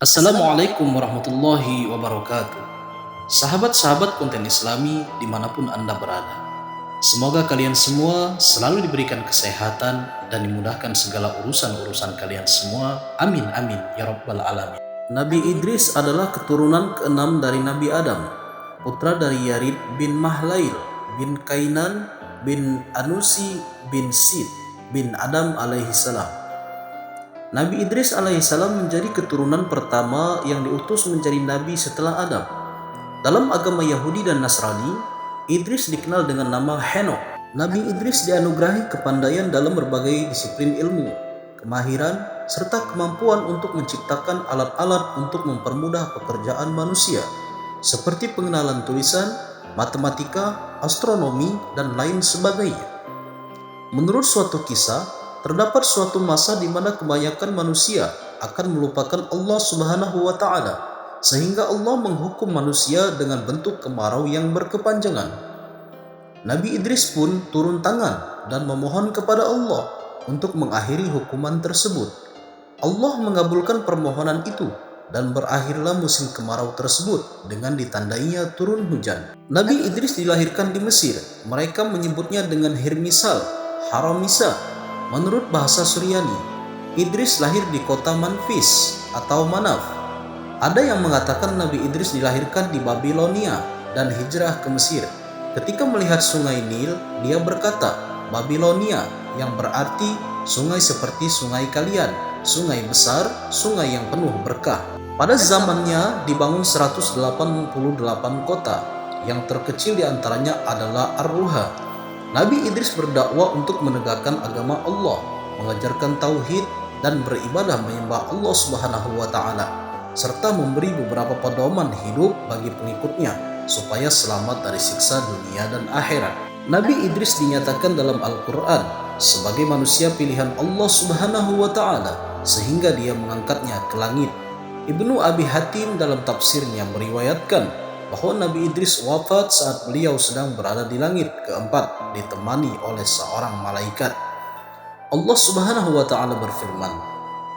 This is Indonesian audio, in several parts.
Assalamualaikum warahmatullahi wabarakatuh. Sahabat-sahabat konten Islami dimanapun Anda berada, semoga kalian semua selalu diberikan kesehatan dan dimudahkan segala urusan-urusan kalian semua. Amin amin ya rabbal alamin. Nabi Idris adalah keturunan keenam dari Nabi Adam, putra dari Yarid bin Mahlail bin Kainan bin Anusi bin Sid bin Adam alaihi salam. Nabi Idris alaihissalam menjadi keturunan pertama yang diutus menjadi nabi setelah Adam. Dalam agama Yahudi dan Nasrani, Idris dikenal dengan nama Henokh. Nabi Idris dianugerahi kepandaian dalam berbagai disiplin ilmu, kemahiran, serta kemampuan untuk menciptakan alat-alat untuk mempermudah pekerjaan manusia, seperti pengenalan tulisan, matematika, astronomi, dan lain sebagainya. Menurut suatu kisah, terdapat suatu masa di mana kebanyakan manusia akan melupakan Allah Subhanahu wa Ta'ala, sehingga Allah menghukum manusia dengan bentuk kemarau yang berkepanjangan. Nabi Idris pun turun tangan dan memohon kepada Allah untuk mengakhiri hukuman tersebut. Allah mengabulkan permohonan itu dan berakhirlah musim kemarau tersebut dengan ditandainya turun hujan. Nabi Idris dilahirkan di Mesir. Mereka menyebutnya dengan Hirmisal, Haramisa. Menurut bahasa Suryani, Idris lahir di kota Manfis atau Manaf. Ada yang mengatakan Nabi Idris dilahirkan di Babilonia dan hijrah ke Mesir. Ketika melihat sungai Nil, dia berkata, Babilonia, yang berarti sungai seperti sungai kalian, sungai besar, sungai yang penuh berkah. Pada zamannya dibangun 188 kota, yang terkecil diantaranya adalah Ar-Ruha. Nabi Idris berdakwah untuk menegakkan agama Allah, mengajarkan tauhid dan beribadah menyembah Allah Subhanahu wa Ta'ala, serta memberi beberapa pedoman hidup bagi pengikutnya supaya selamat dari siksa dunia dan akhirat. Nabi Idris dinyatakan dalam Al-Quran sebagai manusia pilihan Allah Subhanahu wa Ta'ala, sehingga dia mengangkatnya ke langit. Ibnu Abi Hatim dalam tafsirnya meriwayatkan bahwa Nabi Idris wafat saat beliau sedang berada di langit keempat ditemani oleh seorang malaikat. Allah Subhanahu wa Ta'ala berfirman,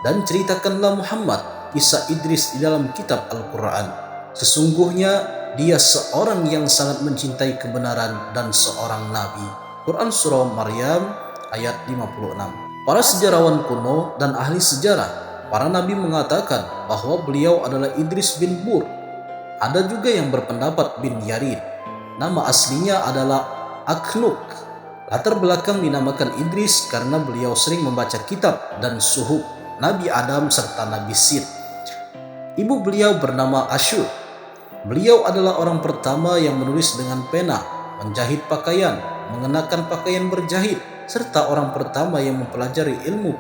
"Dan ceritakanlah Muhammad kisah Idris di dalam kitab Al-Quran. Sesungguhnya dia seorang yang sangat mencintai kebenaran dan seorang nabi." Quran Surah Maryam ayat 56. Para sejarawan kuno dan ahli sejarah, para nabi mengatakan bahwa beliau adalah Idris bin Bur. Ada juga yang berpendapat bin Yarid. Nama aslinya adalah Akhnuk. Latar belakang dinamakan Idris karena beliau sering membaca kitab dan suhuf Nabi Adam serta Nabi Sid. Ibu beliau bernama Ashur. Beliau adalah orang pertama yang menulis dengan pena, menjahit pakaian, mengenakan pakaian berjahit, serta orang pertama yang mempelajari ilmu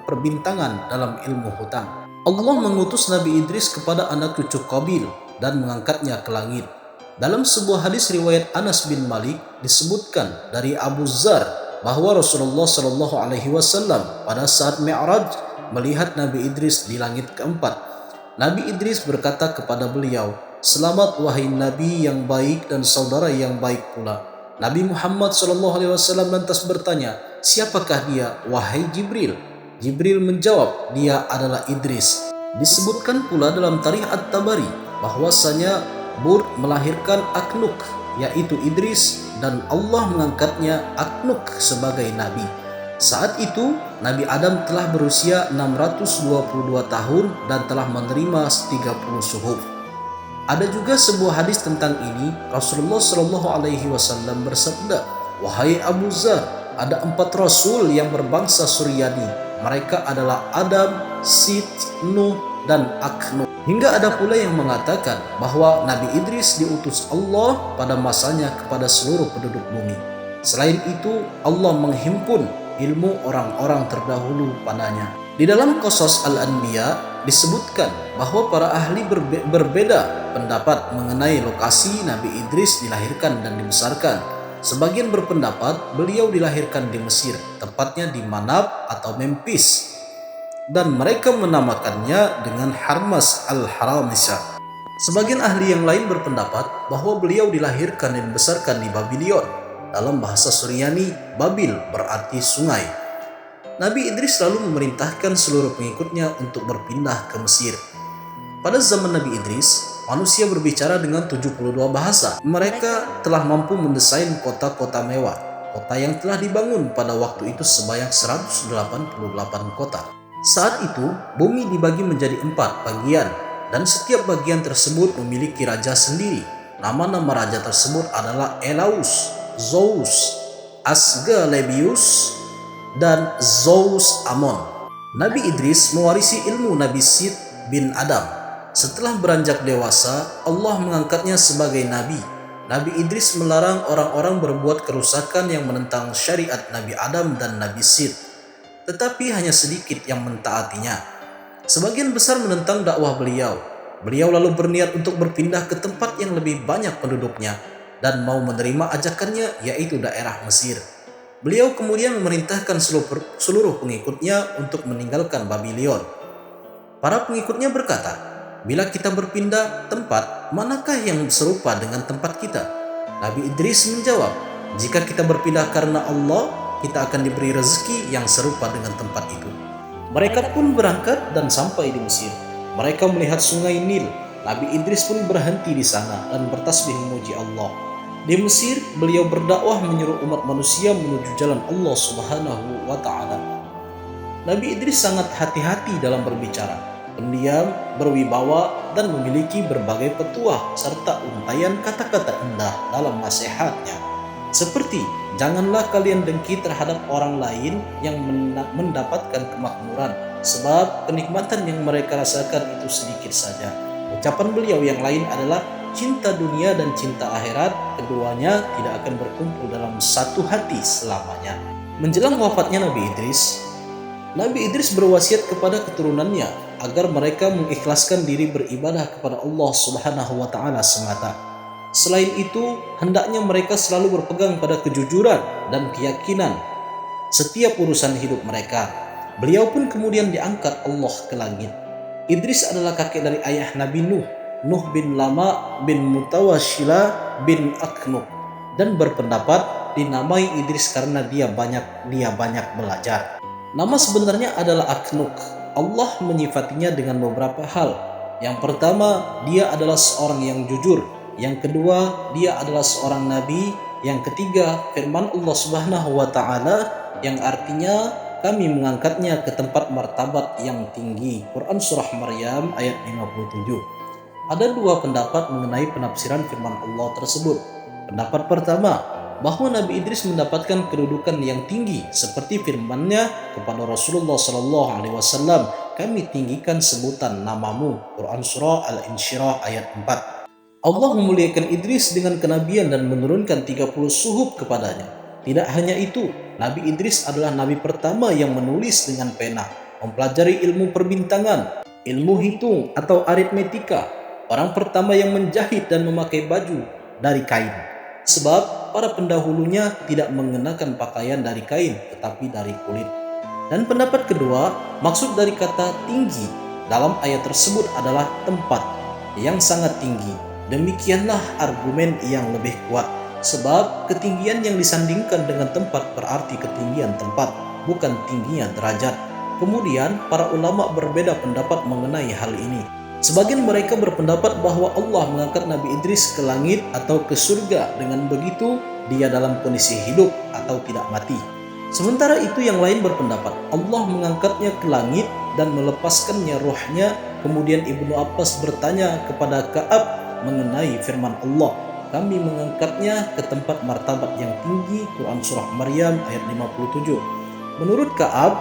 perbintangan dalam ilmu hutang. Allah mengutus Nabi Idris kepada anak cucu Qabil dan mengangkatnya ke langit. Dalam sebuah hadis riwayat Anas bin Malik disebutkan dari Abu Dzar bahwa Rasulullah Shallallahu Alaihi Wasallam pada saat Mi'raj melihat Nabi Idris di langit keempat. Nabi Idris berkata kepada beliau, "Selamat wahai Nabi yang baik dan saudara yang baik pula." Nabi Muhammad Shallallahu Alaihi Wasallam lantas bertanya, "Siapakah dia, wahai Jibril?" Jibril menjawab, "Dia adalah Idris." Disebutkan pula dalam Tarikh At-Tabari bahwasanya Bur melahirkan Aknuk, yaitu Idris, dan Allah mengangkatnya Aknuk sebagai nabi. Saat itu Nabi Adam telah berusia 622 tahun dan telah menerima 30 suhuf. Ada juga sebuah hadis tentang ini. Rasulullah Shallallahu Alaihi Wasallam bersabda, "Wahai Abu Dzar, ada 4 rasul yang berbangsa Suryani. Mereka adalah Adam, Sid, Nuh, dan Akhnuk." Hingga ada pula yang mengatakan bahwa Nabi Idris diutus Allah pada masanya kepada seluruh penduduk bumi. Selain itu, Allah menghimpun ilmu orang-orang terdahulu padanya. Di dalam Qasas Al-Anbiya disebutkan bahwa para ahli berbeda pendapat mengenai lokasi Nabi Idris dilahirkan dan dibesarkan. Sebagian berpendapat beliau dilahirkan di Mesir, tepatnya di Manab atau Memphis, dan mereka menamakannya dengan Harmas al-Haramisa. Sebagian ahli yang lain berpendapat bahwa beliau dilahirkan dan dibesarkan di Babylon. Dalam bahasa Suryani, Babil berarti sungai. Nabi Idris lalu memerintahkan seluruh pengikutnya untuk berpindah ke Mesir. Pada zaman Nabi Idris, manusia berbicara dengan 72 bahasa. Mereka telah mampu mendesain kota-kota mewah, kota yang telah dibangun pada waktu itu sebanyak 188 kota. Saat itu, bumi dibagi menjadi 4 bagian, dan setiap bagian tersebut memiliki raja sendiri. Nama-nama raja tersebut adalah Elaus, Zeus, Asclepius, dan Zeus Amon. Nabi Idris mewarisi ilmu Nabi Sid bin Adam. Setelah beranjak dewasa, Allah mengangkatnya sebagai nabi. Nabi Idris melarang orang-orang berbuat kerusakan yang menentang syariat Nabi Adam dan Nabi Sid, tetapi hanya sedikit yang mentaatinya. Sebagian besar menentang dakwah beliau. Beliau lalu berniat untuk berpindah ke tempat yang lebih banyak penduduknya dan mau menerima ajakannya, yaitu daerah Mesir. Beliau kemudian memerintahkan seluruh pengikutnya untuk meninggalkan Babylon. Para pengikutnya berkata, "Bila kita berpindah tempat, manakah yang serupa dengan tempat kita?" Nabi Idris menjawab, "Jika kita berpindah karena Allah, kita akan diberi rezeki yang serupa dengan tempat itu." Mereka pun berangkat dan sampai di Mesir. Mereka melihat sungai Nil. Nabi Idris pun berhenti di sana dan bertasbih memuji Allah. Di Mesir, beliau berdakwah menyuruh umat manusia menuju jalan Allah Subhanahu wa Ta'ala. Nabi Idris sangat hati-hati dalam berbicara, pendiam, berwibawa, dan memiliki berbagai petuah serta untaian kata-kata indah dalam nasihatnya. Seperti, janganlah kalian dengki terhadap orang lain yang mendapatkan kemakmuran, sebab kenikmatan yang mereka rasakan itu sedikit saja. Ucapan beliau yang lain adalah, cinta dunia dan cinta akhirat, keduanya tidak akan berkumpul dalam satu hati selamanya. Menjelang wafatnya Nabi Idris berwasiat kepada keturunannya agar mereka mengikhlaskan diri beribadah kepada Allah Subhanahu wa Ta'ala semata. Selain itu, hendaknya mereka selalu berpegang pada kejujuran dan keyakinan setiap urusan hidup mereka. Beliau pun kemudian diangkat Allah ke langit. Idris adalah kakek dari ayah Nabi Nuh bin Lama bin Mutawashila bin Aknuk, dan berpendapat dinamai Idris karena dia banyak belajar. Nama sebenarnya adalah Aknuk. Allah menyifatinya dengan beberapa hal. Yang pertama, dia adalah seorang yang jujur. Yang kedua, dia adalah seorang nabi. Yang ketiga, firman Allah Subhanahu wa Ta'ala yang artinya kami mengangkatnya ke tempat martabat yang tinggi. Quran Surah Maryam ayat 57. Ada dua pendapat mengenai penafsiran firman Allah tersebut. Pendapat pertama, bahwa Nabi Idris mendapatkan kedudukan yang tinggi seperti firman-Nya kepada Rasulullah SAW, kami tinggikan sebutan namamu. Quran Surah Al-Insyirah ayat 4. Allah memuliakan Idris dengan kenabian dan menurunkan 30 suhuf kepadanya. Tidak hanya itu, Nabi Idris adalah nabi pertama yang menulis dengan pena, mempelajari ilmu perbintangan, ilmu hitung atau aritmetika, orang pertama yang menjahit dan memakai baju dari kain. Sebab para pendahulunya tidak mengenakan pakaian dari kain tetapi dari kulit. Dan pendapat kedua, maksud dari kata tinggi dalam ayat tersebut adalah tempat yang sangat tinggi. Demikianlah argumen yang lebih kuat, sebab ketinggian yang disandingkan dengan tempat berarti ketinggian tempat, bukan tingginya derajat. Kemudian para ulama berbeda pendapat mengenai hal ini. Sebagian mereka berpendapat bahwa Allah mengangkat Nabi Idris ke langit atau ke surga. Dengan begitu, dia dalam kondisi hidup atau tidak mati. Sementara itu yang lain berpendapat Allah mengangkatnya ke langit dan melepaskannya rohnya. Kemudian Ibnu Abbas bertanya kepada Ka'ab mengenai firman Allah, kami mengangkatnya ke tempat martabat yang tinggi. Quran Surah Maryam ayat 57. Menurut Ka'ab,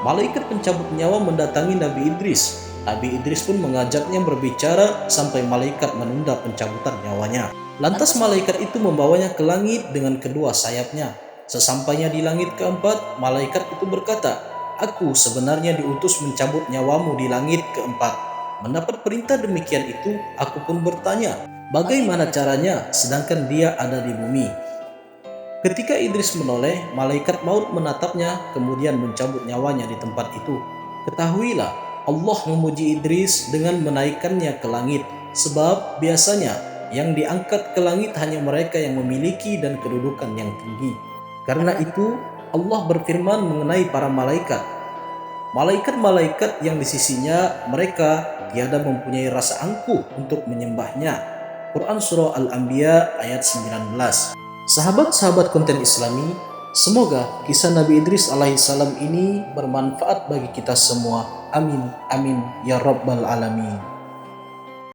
malaikat pencabut nyawa mendatangi Nabi Idris. Nabi Idris pun mengajaknya berbicara sampai malaikat menunda pencabutan nyawanya. Lantas malaikat itu membawanya ke langit dengan kedua sayapnya. Sesampainya di langit keempat, malaikat itu berkata, aku sebenarnya diutus mencabut nyawamu di langit keempat. Mendapat perintah demikian itu, aku pun bertanya, bagaimana caranya sedangkan dia ada di bumi? Ketika Idris menoleh, malaikat maut menatapnya kemudian mencabut nyawanya di tempat itu. Ketahuilah, Allah memuji Idris dengan menaikkannya ke langit, sebab biasanya yang diangkat ke langit hanya mereka yang memiliki dan kedudukan yang tinggi. Karena itu Allah berfirman mengenai para malaikat, malaikat-malaikat yang di sisinya mereka tiada mempunyai rasa angkuh untuk menyembahnya. Quran Surah Al-Anbiya ayat 19. Sahabat-sahabat konten Islami, semoga kisah Nabi Idris alaihissalam ini bermanfaat bagi kita semua. Amin, amin, ya rabbal alamin.